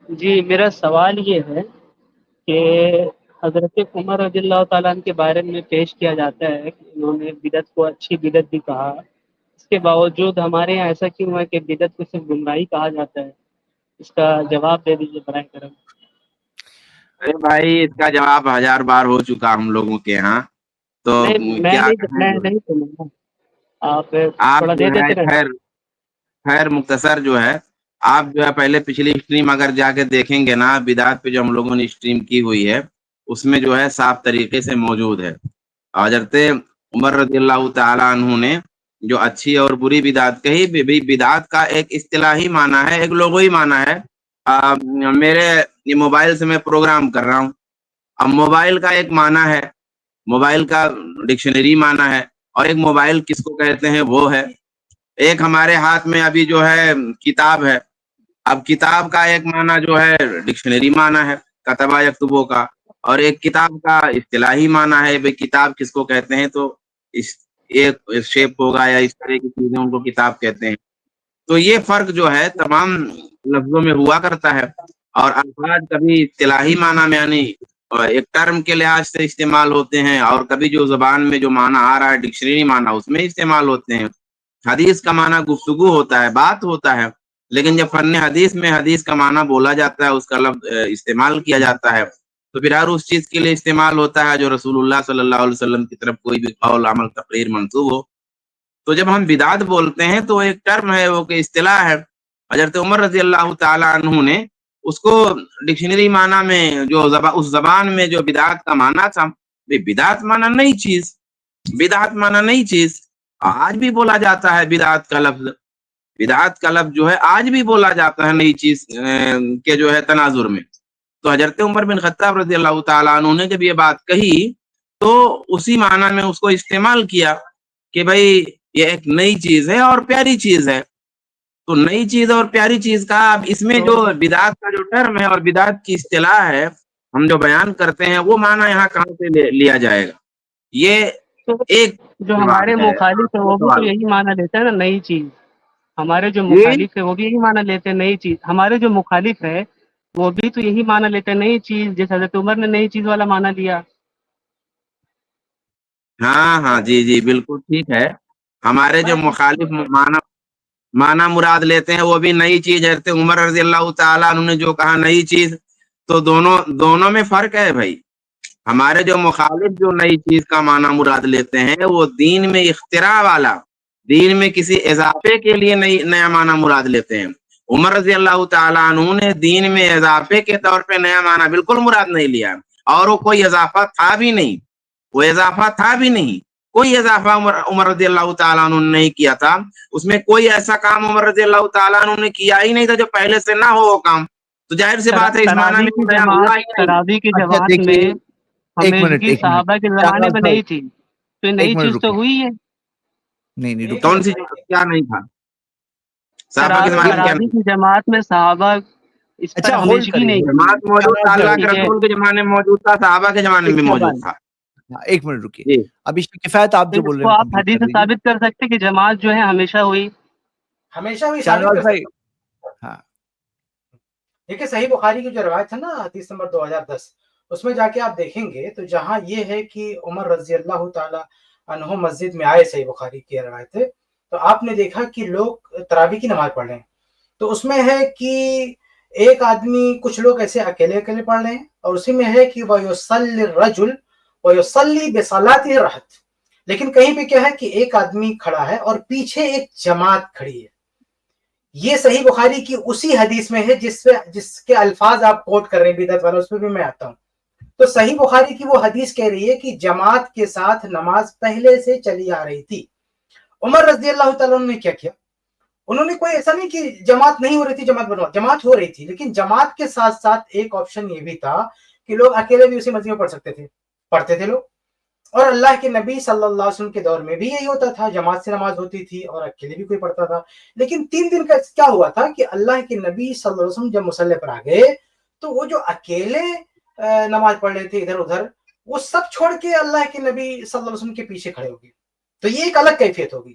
جی میرا سوال یہ ہے کہ حضرت عمر رضی اللہ تعالیٰ عنہ کے بارے میں پیش کیا جاتا ہے کہ انہوں نے بدعت کو اچھی بدعت بھی کہا، اس کے باوجود ہمارے یہاں ایسا کیوں ہے کہ بدعت کو صرف گمراہی کہا جاتا ہے؟ اس کا جواب دے دیجیے برائے کرم۔ ارے بھائی اس کا جواب 1000 بار ہو چکا ہم لوگوں کے یہاں، تو نہیں کیا کہیں میں جو ہے نہیں سنوں گا، آپ آپ تھوڑا جو دے ہے دیتے رہے۔ خیر خیر مختصر جو ہے، آپ جو ہے پہلے پچھلی اسٹریم اگر جا کے دیکھیں گے نا، بدعات پہ جو ہم لوگوں نے اسٹریم کی ہوئی ہے اس میں جو ہے صاف طریقے سے موجود ہے۔ حضرت عمر رضی اللہ تعالی عنہ نے جو اچھی اور بری بدعات کہی، بھی بدعات کا ایک اصطلاحی معنی ہے، ایک لغوی معنی ہے۔ میرے یہ موبائل سے میں پروگرام کر رہا ہوں، اب موبائل کا ایک معنی ہے، موبائل کا ڈکشنری معنی ہے، اور ایک موبائل کس کو کہتے ہیں وہ ہے۔ ایک ہمارے ہاتھ میں ابھی جو ہے کتاب ہے، اب کتاب کا ایک معنی جو ہے ڈکشنری معنی ہے کتبہ یکتبوں کا، اور ایک کتاب کا اصطلاحی معنی ہے بھئی کتاب کس کو کہتے ہیں، تو اس ایک شیپ ہوگا یا اس طرح کی چیزیں ان کو کتاب کہتے ہیں۔ تو یہ فرق جو ہے تمام لفظوں میں ہوا کرتا ہے، اور الفاظ کبھی اصطلاحی معنی میں یعنی ایک ٹرم کے لحاظ سے استعمال ہوتے ہیں، اور کبھی جو زبان میں جو معنی آ رہا ہے ڈکشنری معنی اس میں استعمال ہوتے ہیں۔ حدیث کا معنی گفتگو ہوتا ہے، بات ہوتا ہے، لیکن جب فن حدیث میں حدیث کا معنی بولا جاتا ہے، اس کا لفظ استعمال کیا جاتا ہے، تو پھر ہر اس چیز کے لیے استعمال ہوتا ہے جو رسول اللہ صلی اللہ علیہ وسلم کی طرف کوئی بھی قول عمل تقریر منسوب ہو۔ تو جب ہم بدعت بولتے ہیں تو ایک ٹرم ہے، وہ کہ اصطلاح ہے۔ حضرت عمر رضی اللہ تعالی عنہ نے اس کو ڈکشنری معنی میں جو اس زبان میں جو بدعت کا معنی تھا، بدعت معنی نئی چیز، بدعت معنی نئی چیز، آج بھی بولا جاتا ہے بدعت کا لفظ، بدعت کا لفظ جو ہے آج بھی بولا جاتا ہے نئی چیز کے جو ہے تناظر میں۔ تو حضرت عمر بن خطاب رضی اللہ تعالیٰ عنہ نے جب یہ بات کہی تو اسی معنی میں اس کو استعمال کیا کہ بھائی یہ ایک نئی چیز ہے اور پیاری چیز ہے۔ تو نئی چیز اور پیاری چیز کا اب اس میں جو بدعت کا جو ٹرم ہے اور بدعت کی اصطلاح ہے ہم جو بیان کرتے ہیں، وہ معنی یہاں کہاں سے لیا جائے گا؟ یہ تو ایک جو جواب ہمارے ہے مخالف ہے آپ وہ کا بھی تو سوال۔ یہی معنی لیتے ہیں نا، نئی چیز۔ ہمارے جو جی مخالف ہے وہ بھی یہی معنی لیتے ہیں نئی چیز، ہمارے جو مخالف ہے وہ بھی تو یہی معنی لیتے ہیں نئی چیز، جیسے حضرت عمر نے نئی چیز والا معنی لیا۔ ہاں ہاں جی جی بالکل ٹھیک ہے، ہمارے جو مخالف معنی مراد لیتے ہیں وہ بھی نئی چیز ہے۔ حضرت عمر رضی اللہ تعالیٰ عنہ نے جو کہا نئی چیز، تو دونوں میں فرق ہے بھائی۔ ہمارے جو مخالف جو نئی چیز کا معنی مراد لیتے ہیں وہ دین میں اختراع والا، دین میں کسی اضافے کے لیے نیا معنی مراد لیتے ہیں۔ عمر رضی اللہ تعالیٰ عنہ نے دین میں اضافے کے طور پہ نیا معنی بالکل مراد نہیں لیا، اور وہ کوئی اضافہ تھا بھی نہیں، وہ اضافہ تھا بھی نہیں، کوئی اضافہ عمر رضی اللہ تعالیٰ عنہ نے نہیں کیا تھا۔ اس میں کوئی ایسا کام عمر رضی اللہ تعالیٰ عنہ نے کیا ہی نہیں تھا جو پہلے سے نہ ہو وہ کام، تو ظاہر سی بات ہے اس معنی تراویح میں کی نیا جماعت، ہوا ہی نہیں۔ تراویح کی اچھا جماعت میں دیکھیے، ایک منٹ ہمیشگی ایک منٹ صحابہ کے زمانے شہناز میں بھائی، نہیں تھی، تو یہ ایک نئی منٹ چیز تو رکیے، ہوئی ہے۔ نہیں نہیں رکیے، کون سی کیا نہیں تھا صحابہ کے زمانے میں؟ کیا تراویح نہیں؟ کی جماعت میں صحابہ اس پر اچھا ہولڈ ہمیشگی کریے نہیں تھی۔ جماعت موجود تھا، شہناز اللہ بھائی، کے ٹھیک ہے، رسول کے زمانے میں موجود تھا، صحابہ کے زمانے میں بھی ایک موجود تھا۔ ہاں، ایک منٹ رکیے، جی ابھی کفایت آپ تو جو اس بول رہے کو ہیں وہ آپ کمپلیٹ حدیث کر سے دیجیے۔ ثابت کر سکتے کہ جماعت جو ہے ہمیشہ ہوئی؟ ہمیشہ وہی ثابت شہناز کر بھائی، سکتے۔ ہاں دیکھیے صحیح بخاری کی جو روایت ہے نا، حدیث نمبر 2010، اس میں جا کے آپ دیکھیں گے تو جہاں یہ ہے کہ عمر رضی اللہ تعالی عنہ مسجد میں آئے، صحیح بخاری کی روایت ہے، تو آپ نے دیکھا کہ لوگ تراویح کی نماز پڑھ رہے ہیں، تو اس میں ہے کہ ایک آدمی، کچھ لوگ ایسے اکیلے اکیلے پڑھ رہے ہیں، اور اسی میں ہے کہ وَيُصَلِّ الرَّجُلُ وَيُصَلِّ بِصَلَاةِ الرَّحْلِ، لیکن کہیں پہ کیا ہے کہ ایک آدمی کھڑا ہے اور پیچھے ایک جماعت کھڑی ہے۔ یہ صحیح بخاری کی اسی حدیث میں ہے جس کے الفاظ آپ کوٹ کر رہے ہیں بدعت والا، اس پہ بھی میں آتا ہوں۔ تو صحیح بخاری کی وہ حدیث کہہ رہی ہے کہ جماعت کے ساتھ نماز پہلے سے چلی آ رہی تھی۔ عمر رضی اللہ تعالیٰ نے کیا کیا؟ انہوں نے کوئی ایسا نہیں کہ جماعت نہیں ہو رہی تھی جماعت ہو رہی تھی، لیکن جماعت کے ساتھ ساتھ ایک آپشن یہ بھی تھا کہ لوگ اکیلے بھی اسی مسجد میں پڑھ سکتے تھے، پڑھتے تھے لوگ۔ اور اللہ کے نبی صلی اللہ علیہ وسلم کے دور میں بھی یہی ہوتا تھا، جماعت سے نماز ہوتی تھی اور اکیلے بھی کوئی پڑھتا تھا۔ لیکن 3 دن کا کیا ہوا تھا کہ اللہ کے نبی صلی اللہ علیہ وسلم جب مصلی پر آ گئے تو وہ جو اکیلے نماز پڑھ رہے تھے ادھر ادھر، وہ سب چھوڑ کے اللہ کے نبی صلی اللہ علیہ وسلم کے پیچھے کھڑے ہو گئے۔ تو یہ ایک الگ کیفیت ہوگی۔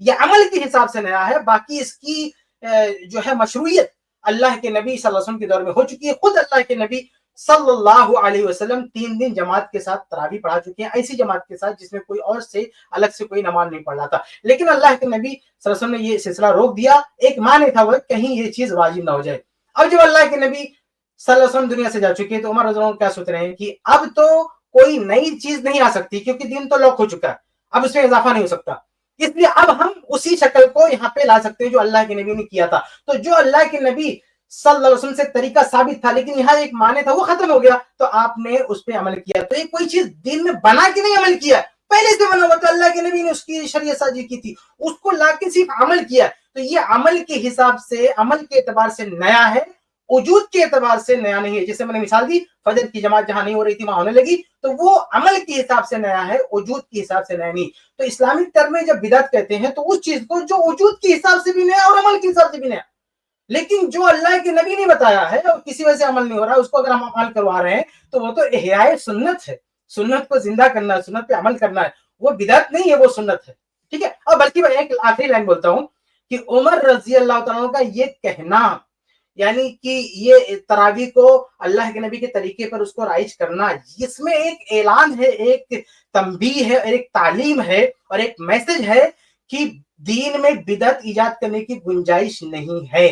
یہ عمل کے حساب سے نیا ہے، باقی اس کی جو ہے مشروعیت اللہ کے نبی صلی اللہ علیہ وسلم کے دور میں ہو چکی ہے. خود اللہ کے نبی صلی اللہ علیہ وسلم 3 دن جماعت کے ساتھ تراویح پڑھا چکے ہیں، ایسی جماعت کے ساتھ جس میں کوئی اور سے الگ سے کوئی نماز نہیں پڑھ رہا تھا. لیکن اللہ کے نبی صلی اللہ علیہ وسلم نے یہ سلسلہ روک دیا، ایک معنی تھا وہ کہیں یہ چیز واجب نہ ہو جائے. اب جب اللہ کے نبی صلی اللہ علیہ وسلم دنیا سے جا چکے ہیں تو عمر رضی اللہ عنہ کیا سوچ رہے ہیں کہ اب تو کوئی نئی چیز نہیں آ سکتی، کیونکہ دین تو لاک ہو چکا ہے، اب اس میں اضافہ نہیں ہو سکتا. اس لیے اب ہم اسی شکل کو یہاں پہ لا سکتے ہیں جو اللہ کے نبی نے کیا تھا. تو جو اللہ کے نبی صلی اللہ علیہ وسلم سے طریقہ ثابت تھا لیکن یہاں ایک معنی تھا وہ ختم ہو گیا، تو آپ نے اس پہ عمل کیا. تو یہ کوئی چیز دین میں بنا کے نہیں عمل کیا، پہلے سے بنا ہوا تھا، اللہ کے نبی نے اس کی شریعت سازی کی تھی، اس کو لا کے صرف عمل کیا. تو یہ عمل کے حساب سے، عمل کے اعتبار سے نیا ہے، وجود کے اعتبار سے نیا نہیں ہے. جیسے میں نے مثال دی، فجر کی جماعت جہاں نہیں ہو رہی تھی وہاں ہونے لگی، تو وہ عمل کے حساب سے نیا ہے، وجود کے حساب سے نیا نہیں. تو اسلامک ٹرم میں جب بدعت کہتے ہیں تو اس چیز کو جو وجود کے حساب سے بھی نیا اور عمل کے حساب سے بھی نیا. لیکن جو اللہ کے نبی نے بتایا ہے اور کسی وجہ سے عمل نہیں ہو رہا، اس کو اگر ہم عمل کروا رہے ہیں تو وہ تو احیاء سنت ہے، سنت کو زندہ کرنا ہے، سنت پہ عمل کرنا ہے. وہ بدعت نہیں ہے، وہ سنت ہے. ٹھیک ہے. اور بلکہ میں ایک آخری لائن بولتا ہوں کہ عمر رضی اللہ تعالیٰ کا یہ کہنا، یعنی کہ یہ تراویح کو اللہ کے نبی کے طریقے پر اس کو رائج کرنا، اس میں ایک اعلان ہے، ایک تنبیہ ہے، ایک تعلیم ہے اور ایک میسج ہے کہ دین میں بدعت ایجاد کرنے کی گنجائش نہیں ہے.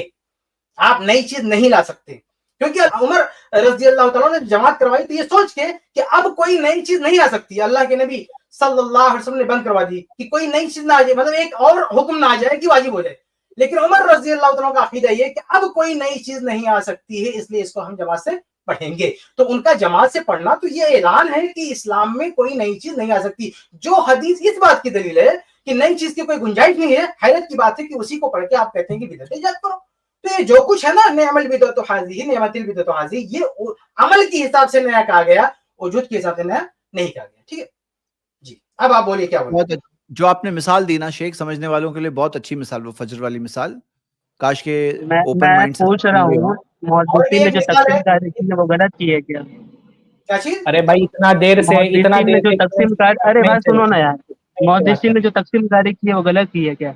آپ نئی چیز نہیں لا سکتے. کیونکہ عمر رضی اللہ تعالیٰ نے جماعت کروائی تو یہ سوچ کے کہ اب کوئی نئی چیز نہیں آ سکتی. اللہ کے نبی صلی اللہ علیہ وسلم نے بند کروا دی کہ کوئی نئی چیز نہ آ جائے، مطلب ایک اور حکم نہ آ جائے کہ واجب ہو جائے. لیکن عمر رضی اللہ تعالیٰ کا عقیدہ یہ کہ اب کوئی نئی چیز نہیں آ سکتی ہے، اس لیے اس کو ہم جماعت سے پڑھیں گے. تو ان کا جماعت سے پڑھنا تو یہ اعلان ہے کہ اسلام میں کوئی نئی چیز نہیں آ سکتی. جو حدیث اس بات کی دلیل ہے کہ نئی چیز کی کوئی گنجائش نہیں ہے، حیرت کی بات ہے کہ اسی کو پڑھ کے آپ کہتے ہیں کہ بدعت ایجاد کرو. تو یہ جو کچھ ہے نا، نعم البدعۃ ھذہ نعمت البدعۃ ھذہ، یہ عمل کے حساب سے نیا کہا گیا، وجود کے حساب سے نیا نہیں کہا گیا. ٹھیک ہے جی. اب آپ بولیے کیا بولیں. جو آپ نے مثال دی نا شیخ، سمجھنے والوں کے لیے بہت اچھی مثال، وہ فجر والی مثال. کاش کے اوپن میں مائنڈ سے پوچھ رہا ہوں محدثین نے جو تقسیم کاری کی ہے وہ غلط کی ہے کیا؟ کیا چیز؟ ارے بھائی اتنا دیر سے جو تقسیم کاری، ارے بات سنو نا یار، محدثین نے جو تقسیم کاری کی ہے وہ غلط کی ہے کیا؟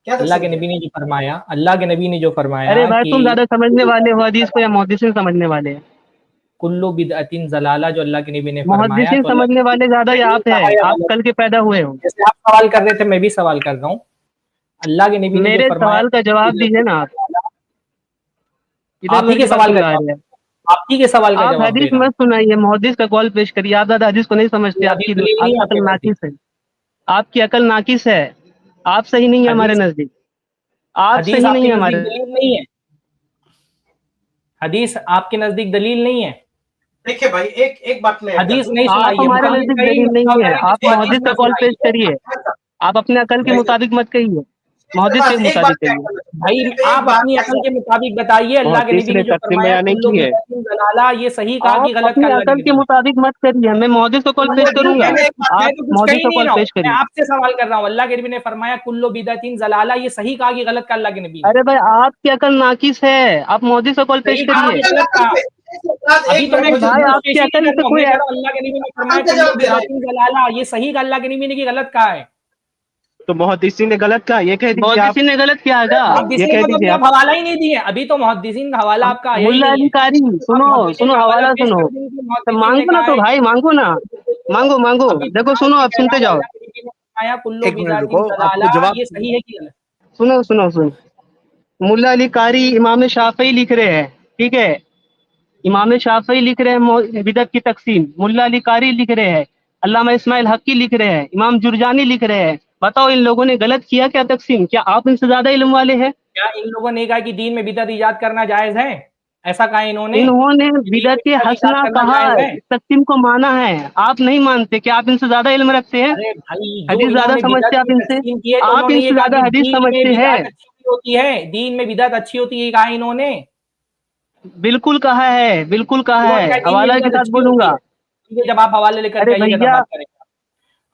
اللہ کے نبی نے جو فرمایا، اللہ کے نبی نے جو فرمایا، ارے بھائی تم زیادہ سمجھنے والے ہو حدیث کو یا محدثین سمجھنے والے ہیں؟ کلو بدعت ضلالہ، جو اللہ کے نبی نے فرمایا. محدثین سمجھنے والے زیادہ یا آپ ہیں؟ آپ کل کے پیدا ہوئے ہو. جیسے آپ سوال کر رہے تھے میں بھی سوال کر رہا ہوں. اللہ کے نبی نے میرے جو فرمایا، سوال کا جواب دیجیے نا آپ. آپ ہی کے سوال کا جواب، آپ ہی کے سوال کا آپ جواب دے حدیث رہا ہوں. مت سنائیے، محدث کا قول پیش کریے. آپ زیادہ حدیث کو نہیں سمجھتے، آپ کی دلیل نہیں عقل آتے ناقص ہے، آپ کی عقل ناقص ہے، آپ صحیح نہیں ہے ہمارے نزدیک، آپ حدیث صحیح آپ نہیں کے ہے ہمارے. نزدیک دلیل نہیں ہے، حدیث آپ کے نزدیک دلیل نہیں ہے. دیکھیے بھائی ایک بات میں حدیث نہیں آپ سنائیے، ہمارے نزدیک دلیل نہیں ہے. آپ محدث کا قول پیش کریے، آپ اپنے عقل کے مطابق مت کہیے، محدث کے مطابق کہیے. بھائی آپ اپنی عقل کے مطابق بتائیے. اللہ کے نبی نے جو فرمایا کلو بدعت ضلالہ، یہ صحیح کہا کہ آپ غلط اپنی کہا اللہ عقل کے کے نبی نے؟ مطابق مت کریے، میں محدث کا قول پیش کروں گا، میں آپ تو کچھ محدث کہہ کا نہیں قول رہا ہوں، پیش میں کریے. آپ سے سوال کر رہا ہوں. اللہ کے نبی نے فرمایا کلو بدعت ضلالہ، یہ صحیح کہا کہ غلط کہا اللہ کے نبی نے؟ ارے بھائی آپ کی عقل ناقص ہے، آپ محدث کا قول پیش صحیح کہا کریے. کہ غلط کہا؟ ابھی تو میں ارے بھائی آپ کی پیشی عقل نہیں کر سے رہا ہوں، کوئی میں کہہ رہا ہوں اللہ کے نبی نے فرمایا کلو بدعت ضلالہ، یہ صحیح کہا اللہ کے نبی نے کہ غلط کہا ہے؟ تو محدثین نے غلط کہا، یہ کہہ دیجیے آپ. محدثین نے غلط کیا گا. محدثین کو تو ابھی آپ حوالہ ہی نہیں دیے، ابھی تو محدثین کا حوالہ آپ کا آیا ہی ملا نہیں علی ہے. قاری آپ محدثین سنو کا حوالہ پیش سنو. کر دیں کہ محدثین نے مانگو نا کہا تو ہے. بھائی، مانگو نا، مانگو. ابھی دیکھو سنو، اب سنتے جاؤ. اللہ کے نبی نے فرمایا کلو ایک منٹ بدعت رکو، آپ کو ضلالہ، جواب یہ صحیح ہے کہ غلط؟ سنو. ملا علی قاری امام شافعی لکھ رہے ہیں، ٹھیک ہے، امام شافعی لکھ رہے ہیں بدعت کی تقسیم، ملا علی قاری لکھ رہے ہیں، علامہ اسماعیل حقی لکھ رہے ہیں، امام جرجانی لکھ رہے ہیں. بتاؤ ان لوگوں نے غلط کیا کیا تقسیم؟ کیا آپ ان سے زیادہ علم والے ہیں؟ کیا ان لوگوں نے کہا کہ دین میں بدعت ایجاد کرنا جائز ہے؟ ایسا کہا انہوں نے بدعت ایجاد حسنہ کرنا کہا، جائز ہے؟ تقسیم کو مانا ہے، آپ نہیں مانتے. کیا آپ ان سے زیادہ علم رکھتے ہیں؟ ارے بھائی جو حدیث انہوں زیادہ نے سمجھتے بدعت آپ کی ان سے؟ تقسیم کی ہے تو آپ انہوں نے ان یہ سے کہا زیادہ کہ حدیث دین میں سمجھتے ہیں. بدعت اچھی ہوتی ہے، دین میں بدعت اچھی ہوتی ہے، یہ کہا انہوں نے. بالکل کہا ہے، بالکل کہا انہوں نے ہے، کہا دین میں حوالہ کے بدعت ساتھ اچھی بولوں ہوتی گا. ہے. ٹھیک ہے، جب آپ حوالے لے کر کے ارے آئیے گا تب بھیا، بات کریں گے.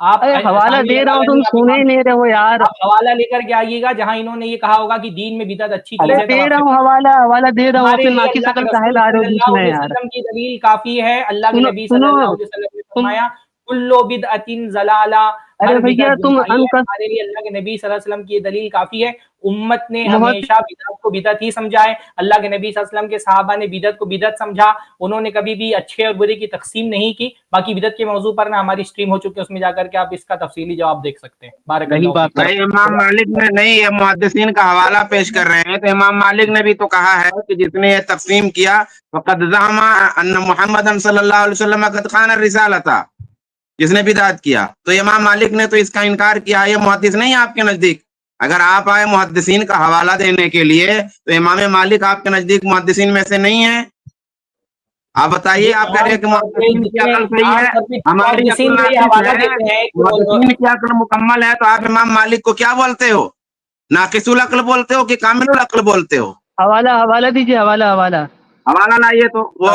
آپ ارے حوالہ ثانوی دے رہا ہوں، حوالہ تم نہیں، آپ سنے ہی نہیں رہے ہو یار. آپ حوالہ لے کر کے آئیے گا جہاں انہوں نے یہ کہا ہوگا کہ دین میں بدعت اچھی ارے چیز ہے، تب دے آپ رہا سے ہوں حوالہ دے رہا ہوں، ہمارے پھر لیے ناقص اللہ کے عقل کاہے رسول لا رہے صلی ہو بیچ اللہ میں علیہ یار. وسلم کی دلیل کافی ہے. اللہ کے نبی صلی سنو اللہ علیہ وسلم نے تم فرمایا کلو بدعت ضلالہ، ارے بھیا تم ہمارے لیے اللہ کے نبی صلی اللہ علیہ وسلم کی یہ دلیل کافی ہے. امت نے ہمیشہ بدعت کو بدعت ہی سمجھا ہے. اللہ کے نبی صلی اللہ علیہ وسلم کے صحابہ نے بدعت کو بدعت سمجھا. انہوں نے کبھی بھی اچھے اور برے کی تقسیم نہیں کی. باقی بدعت کے موضوع پر نا ہماری اسٹریم ہو چکی ہے, اس میں جا کر کے آپ اس کا تفصیلی جواب دیکھ سکتے ہیں. بارک اللہ فیک. بھائی امام مالک نے نہیں, یہ محدثین کا حوالہ پیش کر رہے ہیں, تو امام مالک نے بھی تو کہا ہے کہ جس نے یہ تقسیم کیا فقد زعم ان محمد صلی اللہ علیہ وسلم قد خان الرسالۃ, جس نے بدعت کیا, تو امام مالک نے تو اس کا انکار کیا. یہ محدث نہیں آپ کے نزدیک؟ اگر آپ آئے محدثین کا حوالہ دینے کے لیے تو امام مالک آپ کے نزدیک محدثین میں سے نہیں ہیں؟ آپ بتائیے, آپ کہہ رہے ہیں کہ محدثین کی عقل صحیح ہے, ہماری عقل ناقص ہے, محدثین کی عقل مکمل ہے, تو آپ امام مالک کو کیا بولتے ہو؟ ناقص العقل بولتے ہو کہ کامل العقل بولتے ہو؟ حوالہ دیجیے, حوالہ لائیے, تو وہ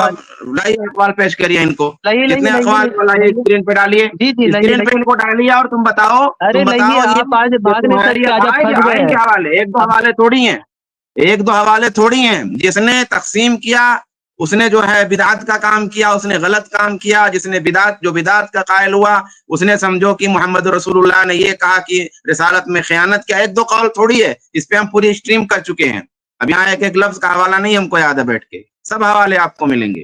لائیے اقوال پیش کریے ان کو. جتنے اقوال کو لائیے اسکرین پہ ڈالیے, اسکرین پہ ان کو ڈالیے, اور تم بتاؤ یہ تمہاری آئیں گے حوالے, ایک دو حوالے تھوڑی ہیں. جس نے تقسیم کیا اس نے جو ہے بدعت کا کام کیا, اس نے غلط کام کیا. جس نے بدعت کا قائل ہوا اس نے سمجھو کہ محمد رسول اللہ نے یہ کہا کہ رسالت میں خیانت کیا. ایک دو قول تھوڑی ہے, اس پہ ہم پوری اسٹریم کر چکے ہیں. اب یہاں ایک ایک لفظ کا حوالہ نہیں ہم کو یاد ہے بیٹھ کے, سب حوالے آپ کو ملیں گے.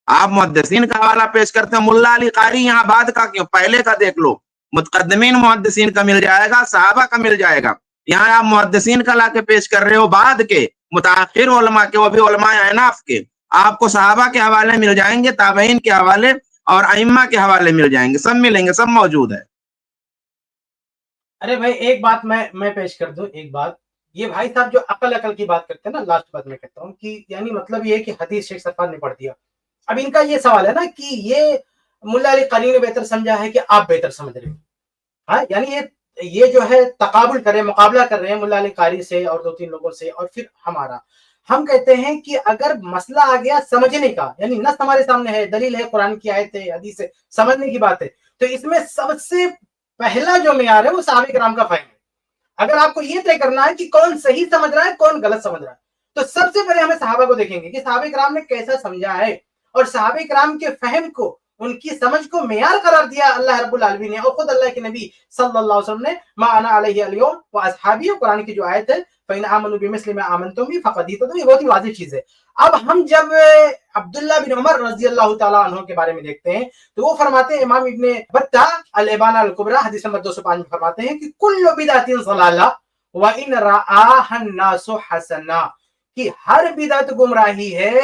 آپ محدثین کا حوالہ پیش کرتے ہیں, ملا علی قاری یہاں بعد کا کیوں, پہلے کا دیکھ لو. متقدمین محدثین کا مل جائے گا, صحابہ کا مل جائے گا. یہاں آپ محدثین کا لا کے پیش کر رہے ہو, بعد کے متاخر علماء کے, وہ بھی علماء احناف کے. آپ کو صحابہ کے حوالے مل جائیں گے, تابعین کے حوالے اور ائمہ کے حوالے مل جائیں گے, سب ملیں گے, سب موجود ہے. ارے بھائی ایک بات میں پیش کر دوں, ایک بات. یہ بھائی صاحب جو عقل کی بات کرتے ہیں نا, لاسٹ بات میں کہتا ہوں کہ یعنی مطلب یہ ہے کہ حدیث شیخ صفوان نے پڑھ دیا. اب ان کا یہ سوال ہے نا کہ یہ ملا علی قاری نے بہتر سمجھا ہے کہ آپ بہتر سمجھ رہے ہیں. ہاں, یعنی یہ جو ہے تقابل کر رہے ہیں, مقابلہ کر رہے ہیں ملا علی قاری سے اور دو تین لوگوں سے, اور پھر ہمارا. ہم کہتے ہیں کہ اگر مسئلہ آ گیا سمجھنے کا, یعنی نص ہمارے سامنے ہے, دلیل ہے, قرآن کی آیت ہے, حدیث ہے, سمجھنے کی بات ہے, تو اس میں سب سے پہلا جو معیار ہے وہ صحابہ کرام کا فہم ہے. اگر آپ کو یہ طے کرنا ہے کہ کون صحیح سمجھ رہا ہے, کون غلط سمجھ رہا ہے, تو سب سے پہلے ہمیں صحابہ کو دیکھیں گے کہ صحابہ کرام نے کیسا سمجھا ہے, اور صحابہ کرام کے فہم کو, ان کی سمجھ کو معیار قرار دیا اللہ رب العالمین نے, اور خود اللہ کے نبی صلی اللہ علیہ وسلم نے ما انا علیہ اليوم واصحابی, قرآن کی جو آیت ہے فإن آمنوا بمثل ما آمنتم به فقد اهتدوا, یہ بہت ہی واضح چیز ہے. اب ہم جب عبداللہ بن عمر رضی اللہ تعالیٰ عنہ کے بارے میں دیکھتے ہیں تو وہ فرماتے ہیں, امام ابن بطہ الابانہ الکبریٰ حدیث نمبر 205 میں فرماتے ہیں کہ کل بدعۃ ضلالہ وان رآها الناس حسنا, کہ ہر بدعت گمراہی ہے,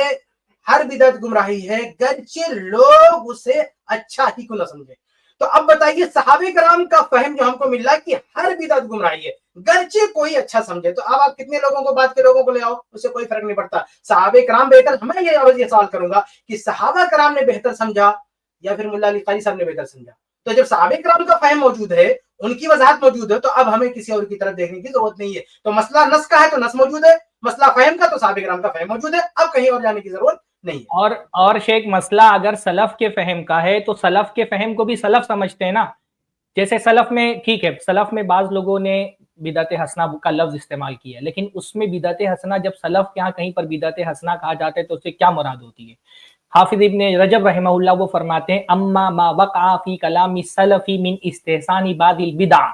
ہر بدعت گمراہی ہے گرچہ لوگ اسے اچھا ہی کو نہ سمجھے. تو اب بتائیے صحابہ کرام کا فہم جو ہم کو مل رہا ہے کہ ہر بدعت گمراہی ہے گرچہ کوئی اچھا سمجھے, تو اب آپ کتنے لوگوں کو, بات کے لوگوں کو لے آؤ, اس سے کوئی فرق نہیں پڑتا. صحابہ کرام بہتر, ہمیں یہ سوال کروں گا کہ صحابہ کرام نے بہتر سمجھا یا پھر ملا علی قاری صاحب نے بہتر سمجھا؟ تو جب صحابہ کرام کا فہم موجود ہے, ان کی وضاحت موجود ہے, تو اب ہمیں کسی اور کی طرف دیکھنے کی ضرورت نہیں ہے. تو مسئلہ نص کا ہے تو نص موجود ہے, مسئلہ فہم کا تو صحابہ کرام کا فہم موجود ہے, اب کہیں اور جانے کی ضرورت نہیں ہے. اور شیخ مسئلہ اگر سلف کے فہم کا ہے تو سلف کے فہم کو بھی سلف سمجھتے ہیں نا. جیسے سلف میں, ٹھیک ہے, سلف میں بعض لوگوں نے بدعت حسنہ کا لفظ استعمال کیا, لیکن اس میں بدعت حسنہ, جب سلف کے ہاں کہیں پر بدعت حسنہ کہا جاتا ہے تو اس سے کیا مراد ہوتی ہے؟ حافظ ابن رجب رحمہ اللہ وہ فرماتے ہیں اما ما وقع فی کلام السلف من استحسان بعض البدع,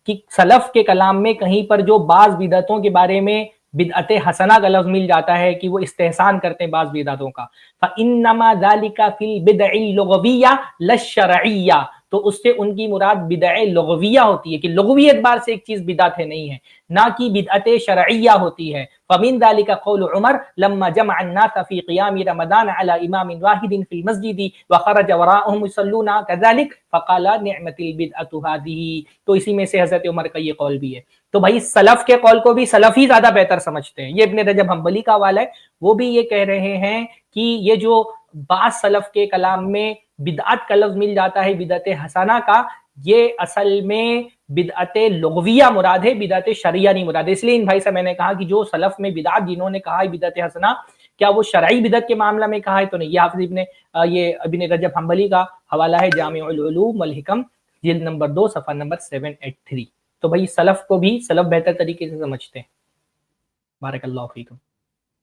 کہ سلف کے کلام میں کہیں پر جو بعض بدعتوں کے بارے میں بدعت حسنہ کا لفظ مل جاتا ہے کہ وہ استحسان کرتے ہیں بعض بدعتوں کا, فانما ذلك فی البدع اللغویہ لا الشرعیہ, تو اس سے ان کی مراد بدع لغویہ ہوتی ہے کہ لغوی اعتبار سے ایک چیز بدعت ہے نہیں ہے, نہ کہ بدعت شرعیہ ہوتی ہے. فمن ذلك قول عمر لما جمع الناس في قيام رمضان على امام واحد في المسجد وخرج وراءهم يصلون كذلك فقال نعمت البدعة هذه, تو اسی میں سے حضرت عمر کا یہ قول بھی ہے. تو بھائی سلف کے قول کو بھی سلف ہی زیادہ بہتر سمجھتے ہیں. یہ ابن رجب حنبلی کا حوالہ ہے, وہ بھی یہ کہہ رہے ہیں کہ یہ جو بعض سلف کے کلام میں بدعت کا لفظ مل جاتا ہے بدعت حسنہ کا, یہ اصل میں بدعت لغویہ مراد ہے, بدعت شرعیہ نہیں مراد ہے. اس لیے ان بھائی سے میں نے کہا کہ جو سلف میں بدعت جنہوں نے کہا ہے بدعت حسنہ, کیا وہ شرعی بدعت کے معاملہ میں کہا ہے تو نہیں. یہ حافظ ابن رجب حنبلی کا حوالہ ہے, جامع العلوم والحکم جلد نمبر 2 صفحہ نمبر 783. تو بھائی سلف کو بھی سلف بہتر طریقے سے سمجھتے ہیں. بارک اللہ فیکم.